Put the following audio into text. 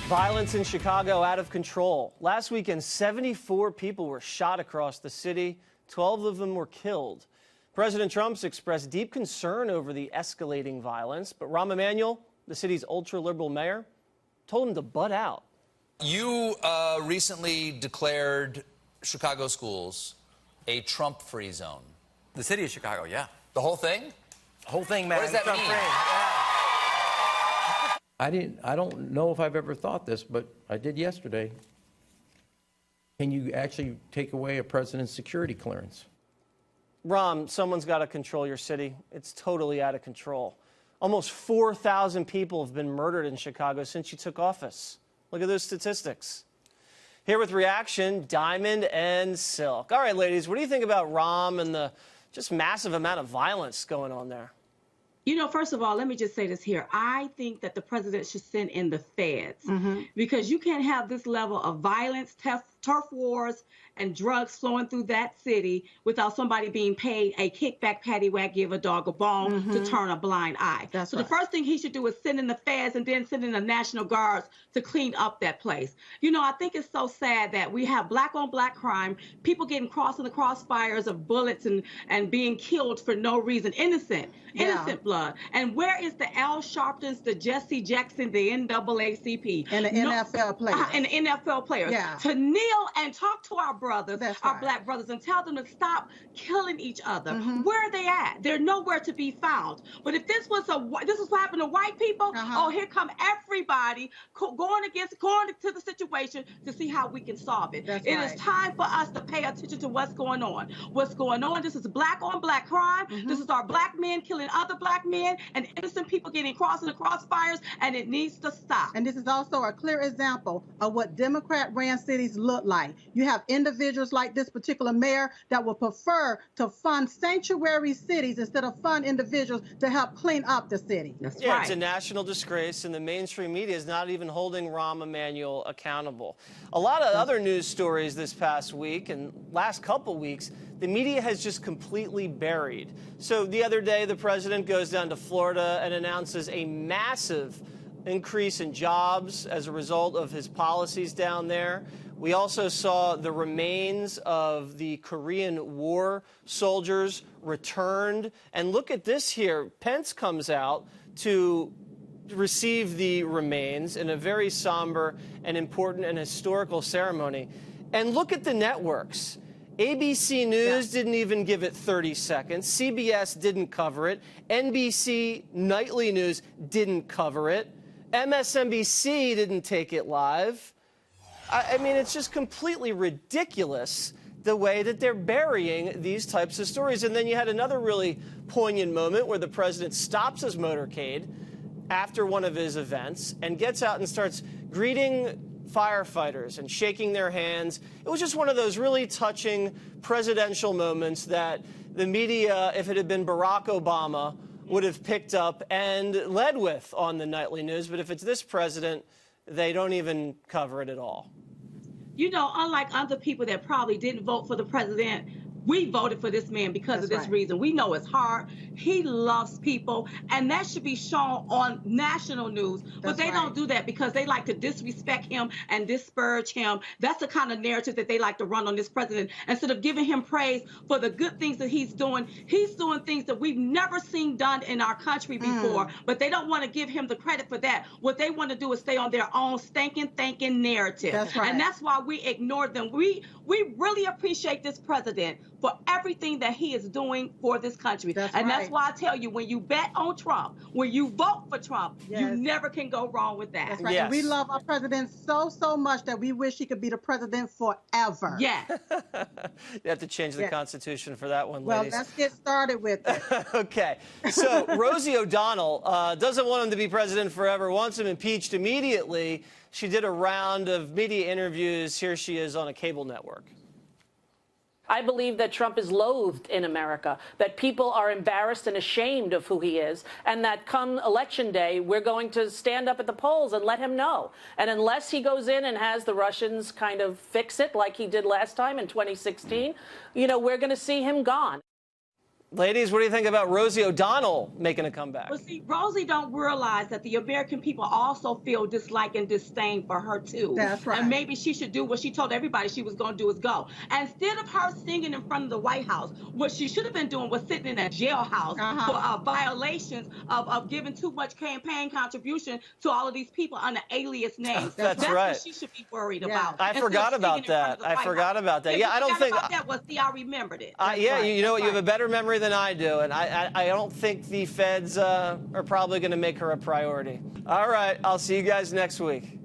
Violence in Chicago out of control. Last weekend, 74 people were shot across the city. 12 of them were killed. President Trump's expressed deep concern over the escalating violence, but Rahm Emanuel, the city's ultra-liberal mayor, told him to butt out. You recently declared Chicago schools a Trump-free zone. The city of Chicago, yeah. The whole thing? The whole thing, man. What does that mean? I don't know if I've ever thought this, but I did yesterday. Can you actually take away a president's security clearance? Rahm, someone's got to control your city. It's totally out of control. Almost 4,000 people have been murdered in Chicago since you took office. Look at those statistics. Here with reaction, Diamond and Silk. All right, ladies, what do you think about Rahm and the just massive amount of violence going on there? You know, first of all, let me just say this here. I think that the president should send in the feds because you can't have this level of violence, turf wars, and drugs flowing through that city without somebody being paid a kickback, paddywhack, give a dog a bone to turn a blind eye. So the first thing he should do is send in the feds and then send in the National Guards to clean up that place. You know, I think it's so sad that we have black on black crime, people getting crossed in the crossfires of bullets and being killed for no reason, innocent blood. And where is the Al Sharptons, the Jesse Jackson, the NAACP? And the NFL players. And the NFL players. To kneel and talk to our brothers, our black brothers, and tell them to stop killing each other. Where are they at? They're nowhere to be found. But if this is what happened to white people, oh, here come everybody going to the situation to see how we can solve it. It is time for us to pay attention to what's going on. What's going on? This is black on black crime. This is our black men killing other black men and innocent people getting crossed in the crossfires, and it needs to stop. And this is also a clear example of what Democrat-ran cities look like. You have individuals like this particular mayor that will prefer to fund sanctuary cities instead of fund individuals to help clean up the city. That's right. It's a national disgrace, and the mainstream media is not even holding Rahm Emanuel accountable. A lot of other news stories this past week and last couple weeks, the media has just completely buried. So the other day, the president goes down to Florida and announces a massive increase in jobs as a result of his policies down there. We also saw the remains of the Korean War soldiers returned. And look at this here. Pence comes out to receive the remains in a very somber and important and historical ceremony. And look at the networks. ABC News didn't even give it 30 seconds. CBS didn't cover it. NBC Nightly News didn't cover it. MSNBC didn't take it live. I mean, it's just completely ridiculous the way that they're burying these types of stories. And then you had another really poignant moment where the president stops his motorcade after one of his events and gets out and starts greeting firefighters and shaking their hands. It was just one of those really touching presidential moments that the media, if it had been Barack Obama, would have picked up and led with on the nightly news. But if it's this president, they don't even cover it at all. You know, unlike other people that probably didn't vote for the president, we voted for this man because of this reason. We know it's hard. He loves people, and that should be shown on national news. But they don't do that because they like to disrespect him and disparage him. That's the kind of narrative that they like to run on this president. Instead of giving him praise for the good things that he's doing things that we've never seen done in our country before. But they don't want to give him the credit for that. What they want to do is stay on their own thinking narrative. And that's why we ignore them. We really appreciate this president for everything that he is doing for this country. That's why I tell you, when you bet on Trump, when you vote for Trump, you never can go wrong with that. That's right. And we love our president so much that we wish he could be the president forever. Yeah. You have to change the Constitution for that one, well, ladies. let's get started with it. Okay. So Rosie O'Donnell doesn't want him to be president forever, wants him impeached immediately. She did a round of media interviews. Here she is on a cable network. I believe that Trump is loathed in America, that people are embarrassed and ashamed of who he is, and that come Election Day, we're going to stand up at the polls and let him know. And unless he goes in and has the Russians kind of fix it like he did last time in 2016, you know, we're going to see him gone. Ladies, what do you think about Rosie O'Donnell making a comeback? Well, see, Rosie don't realize that the American people also feel dislike and disdain for her, too. That's right. And maybe she should do what she told everybody she was going to do is go. And instead of her singing in front of the White House, what she should have been doing was sitting in a jailhouse for violations of giving too much campaign contribution to all of these people under alias names. That's right. What she should be worried about. I forgot about that. I forgot about that. Yeah, I don't think. That was, see, I remembered it. Yeah, you know what? You have a better memory than I do, and I don't think the feds are probably going to make her a priority. All right, I'll see you guys next week.